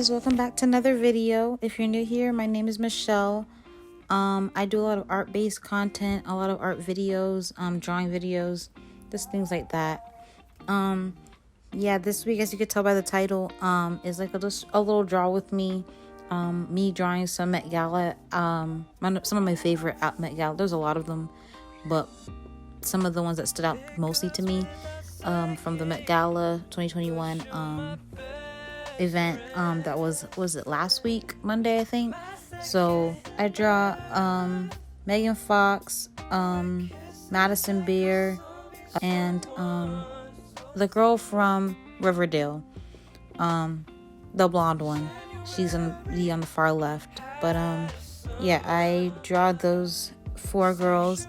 guys, welcome back to another video. If you're new here, my name is Michelle. I do a lot of art-based content, a lot of art videos, drawing videos, just things like that. Yeah, this week, as you could tell by the title, is like just a little draw with me. Me drawing some Met Gala, some of my favorite Met Gala. There's a lot of them, but some of the ones that stood out mostly to me, from the Met Gala 2021, event that was it last week, Monday, I think. So I draw Megan Fox, Madison Beer, and the girl from Riverdale, the blonde one. She's on the far left. But yeah, I draw those 4 girls.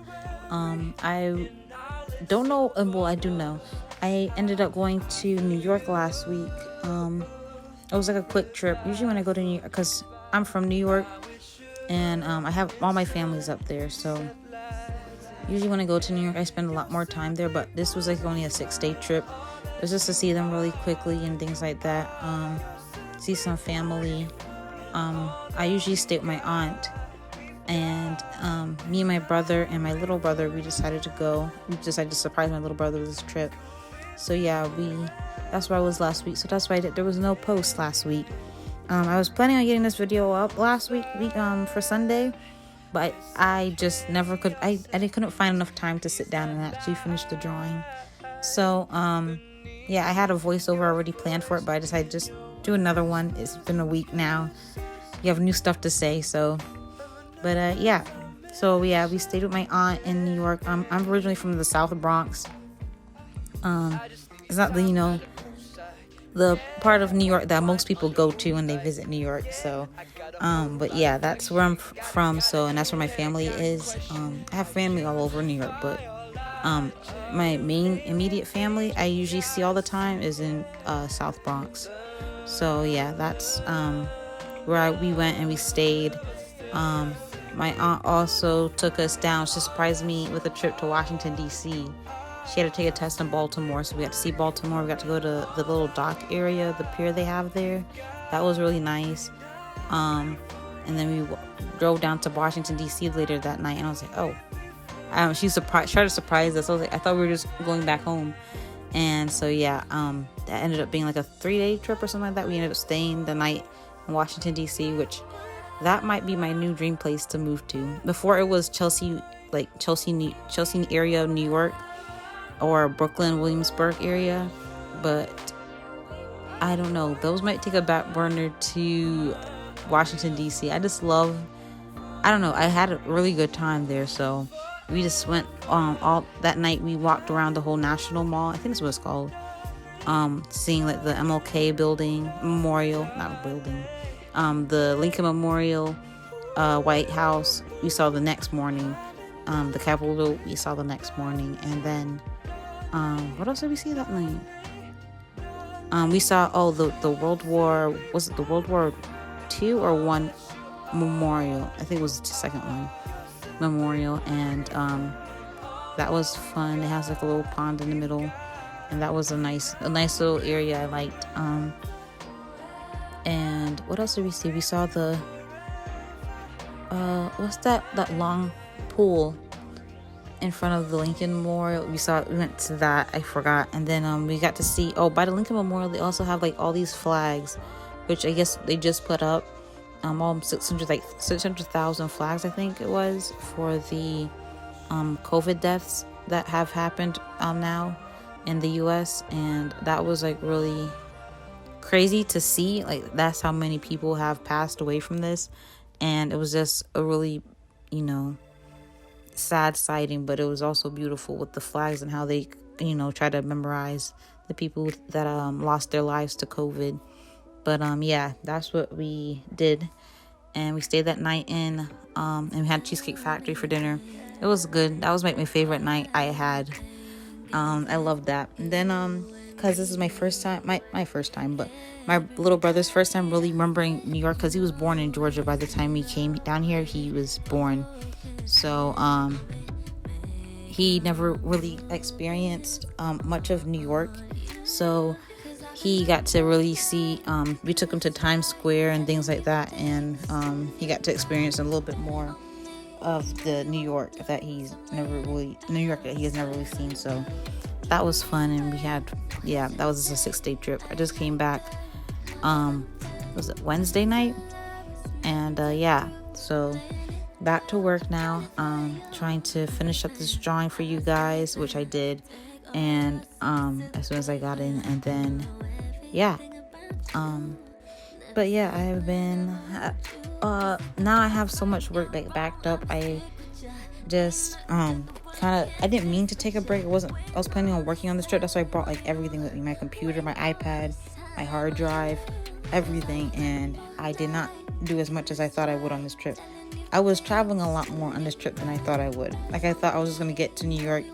I don't know, well, I do know, I ended up going to New York last week. It was like a quick trip. Usually when I go to New York, because I'm from New York, and I have all my family's up there, so usually when I go to New York, I spend a lot more time there, but this was like only a 6-day trip. It was just to see them really quickly and things like that, see some family. I usually stay with my aunt, and me and my brother and my little brother, we decided to go. We decided to surprise my little brother with this trip. So yeah, that's where I was last week. So that's why there was no post last week. I was planning on getting this video up last week for Sunday, but I just never could. I couldn't find enough time to sit down and actually finish the drawing. So yeah, I had a voiceover already planned for it, but I decided to just do another one. It's been a week now. You have new stuff to say, so. But yeah, so yeah, we stayed with my aunt in New York. I'm originally from the South Bronx. It's not the part of New York that most people go to when they visit New York. So, but yeah, that's where I'm from. So, and that's where my family is. I have family all over New York, but my main immediate family I usually see all the time is in South Bronx. So yeah, that's where we went and we stayed. My aunt also took us down. She surprised me with a trip to Washington, D.C. She had to take a test in Baltimore, so we got to see Baltimore. We got to go to the little dock area, the pier they have there. That was really nice. And then we drove down to Washington, D.C. later that night, and I was like, oh. She tried to surprise us. I thought we were just going back home. And so, yeah, that ended up being like a 3-day trip or something like that. We ended up staying the night in Washington, D.C., which that might be my new dream place to move to. Before it was Chelsea area of New York, or Brooklyn, Williamsburg area, but I don't know. Those might take a back burner to Washington, D.C. I don't know. I had a really good time there, so we just went all that night. We walked around the whole National Mall. I think that's what it's called. Seeing like the MLK the Lincoln Memorial, White House. We saw the next morning. The Capitol we saw the next morning, and then what else did we see that night? We saw the World War, was it the World War II or I memorial? I think it was the second one, memorial, and that was fun. It has like a little pond in the middle, and that was a nice little area I liked. And what else did we see? We saw the what's that long pool in front of the Lincoln Memorial. We went to that. I forgot. And then we got to see, by the Lincoln Memorial, they also have like all these flags, which I guess they just put up, all 600,000 flags, I think it was, for the COVID deaths that have happened now in the US. And that was like really crazy to see. Like, that's how many people have passed away from this. And it was just a really, sad sighting, but it was also beautiful with the flags and how they try to memorize the people that lost their lives to COVID. But yeah, that's what we did, and we stayed that night in and we had Cheesecake Factory for dinner. It was good. That was like my favorite night I had. I loved that. And then because this is my first time, my first time, but my little brother's first time really remembering New York, because he was born in Georgia. By the time he came down here, he was born. So he never really experienced much of New York. So he got to really see, we took him to Times Square and things like that, and he got to experience a little bit more of the New York that he has never really seen. So that was fun, and that was just a 6-day trip. I just came back, was it Wednesday night? And so back to work now, trying to finish up this drawing for you guys, which I did, and as soon as I got in, and then but yeah, I have been now I have so much work backed up. I just I didn't mean to take a break. I was planning on working on this trip. That's why I brought like everything with me, my computer, my iPad, my hard drive, everything, and I did not do as much as I thought I would on this trip. I was traveling a lot more on this trip than I thought I would. Like, I thought I was just gonna get to New York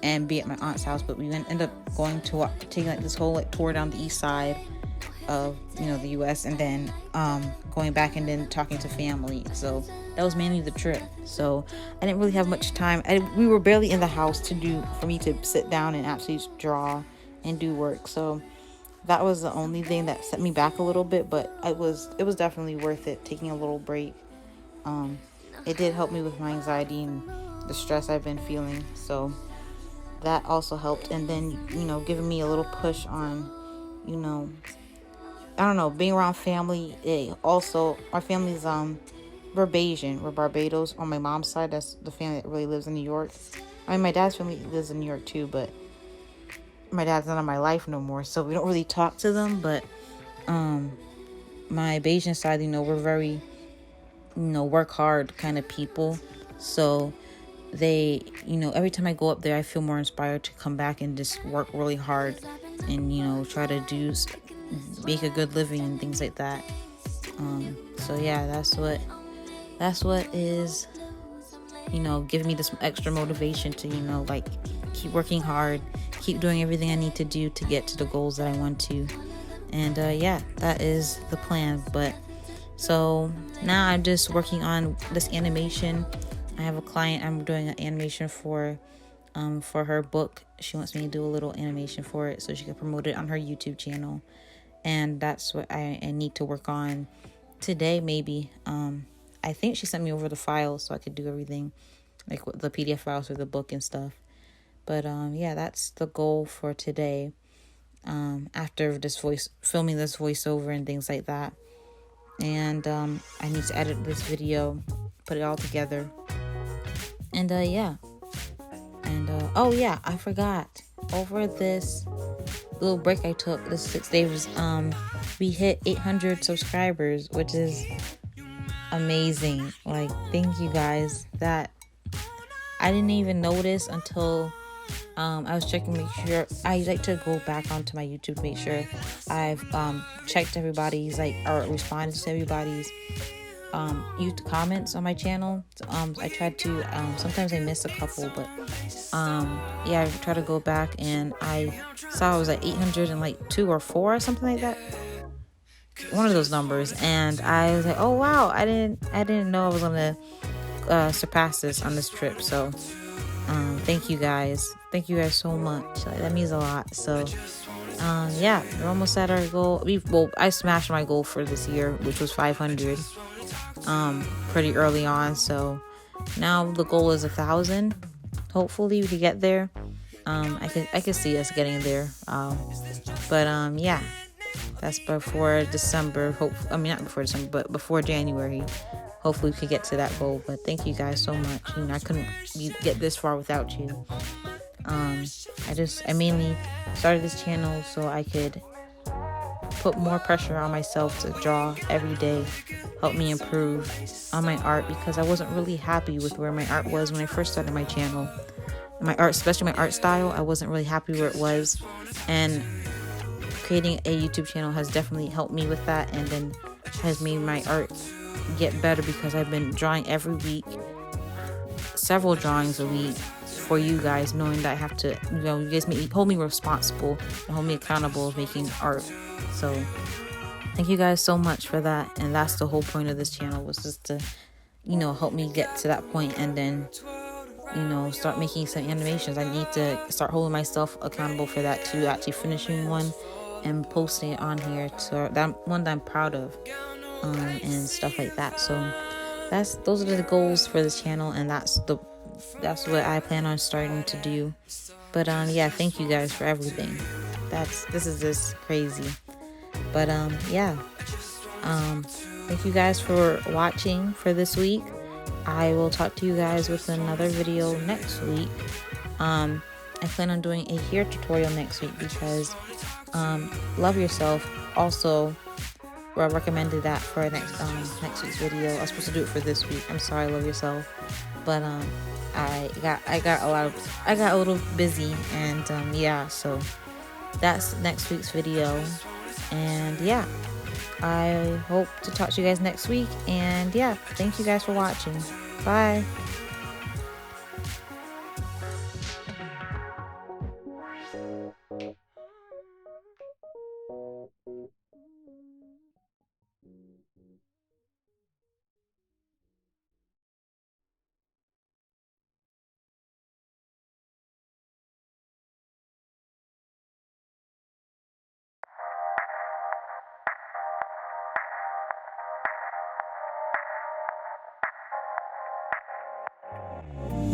and be at my aunt's house, but we ended up going to taking like this whole like tour down the east side of the US, and then going back and then talking to family. So that was mainly the trip. So I didn't really have much time. We were barely in the house for me to sit down and actually draw and do work. So that was the only thing that set me back a little bit, but it was definitely worth it, taking a little break. It did help me with my anxiety and the stress I've been feeling, so that also helped. And then giving me a little push on I don't know, being around family. Also, our family's Barbadian. We're Barbados on my mom's side. That's the family that really lives in New York. I mean, my dad's family lives in New York too, but my dad's not in my life no more, so we don't really talk to them. But my Bayesian side, we're very work hard kind of people. So they, every time I go up there, I feel more inspired to come back and just work really hard and try to make a good living and things like that. So yeah, that's what is giving me this extra motivation to like keep working hard, keep doing everything I need to do to get to the goals that I want to. And that is the plan. But so now I'm just working on this animation. I have a client I'm doing an animation for her book. She wants me to do a little animation for it so she can promote it on her YouTube channel. And that's what I need to work on today, maybe. I think she sent me over the files so I could do everything, like the PDF files for the book and stuff. But that's the goal for today. After filming this voiceover and things like that. And I need to edit this video, put it all together. And I forgot, over this little break I took, this 6 days, we hit 800 subscribers, which is amazing. Like, thank you guys. That I didn't even notice until I was checking, make sure. I like to go back onto my YouTube to make sure I've checked everybody's or responded to everybody's comments on my channel. I tried to, sometimes I miss a couple, but I try to go back, and I saw it was like 802 or 4 or something like that, one of those numbers, and I was like, oh wow, I didn't know I was gonna surpass this on this trip. So thank you guys so much. That means a lot. So we're almost at our goal. I smashed my goal for this year, which was 500 pretty early on. So now the goal is 1,000. Hopefully we can get there. I could see us getting there. That's before December. Not before December, but before January. Hopefully we could get to that goal. But thank you guys so much. I couldn't get this far without you. I mainly started this channel so I could put more pressure on myself to draw every day, help me improve on my art, because I wasn't really happy with where my art was when I first started my channel. My art, especially my art style, I wasn't really happy where it was, and creating a YouTube channel has definitely helped me with that, and then has made my art get better, because I've been drawing every week, several drawings a week for you guys, knowing that I have to, you guys hold me responsible and hold me accountable of making art. So thank you guys so much for that. And that's the whole point of this channel, was just to help me get to that point, and then start making some animations. I need to start holding myself accountable for that too, actually finishing one and posting it on here, so that one that I'm proud of, and stuff like that. So those are the goals for this channel, and that's what I plan on starting to do. But yeah, thank you guys for everything. This is just crazy. But yeah, thank you guys for watching for this week. I will talk to you guys with another video next week. I plan on doing a hair tutorial next week because Love Yourself also recommended that for next week's video. I was supposed to do it for this week. I'm sorry, Love Yourself, but I got a little busy, and yeah, so that's next week's video. And yeah, I hope to talk to you guys next week. And yeah, thank you guys for watching. Bye.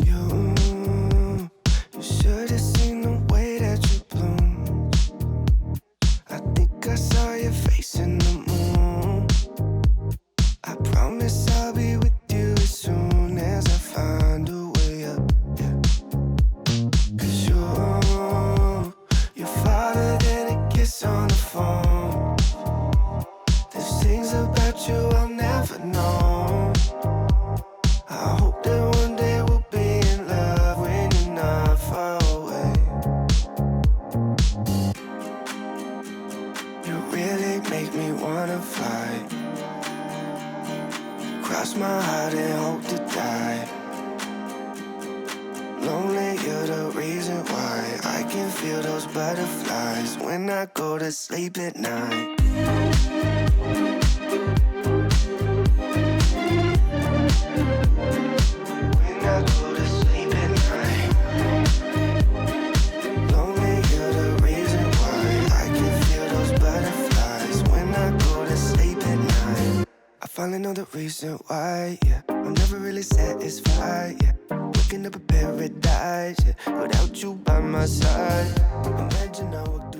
You should have seen the way that you bloom. I think I saw your face in the moon. I promise I'll be with you as soon as I find a way up, yeah. 'Cause you're farther than a kiss on the phone. There's things about you I'll never know. I hope that one day we'll be in love when you're not far away. You really make me wanna fly, cross my heart and hope to die. Lonely, you're the reason why I can feel those butterflies when I go to sleep at night. I finally know the reason why, yeah. I'm never really satisfied, yeah. Waking up in paradise, yeah. Without you by my side. Imagine I walk through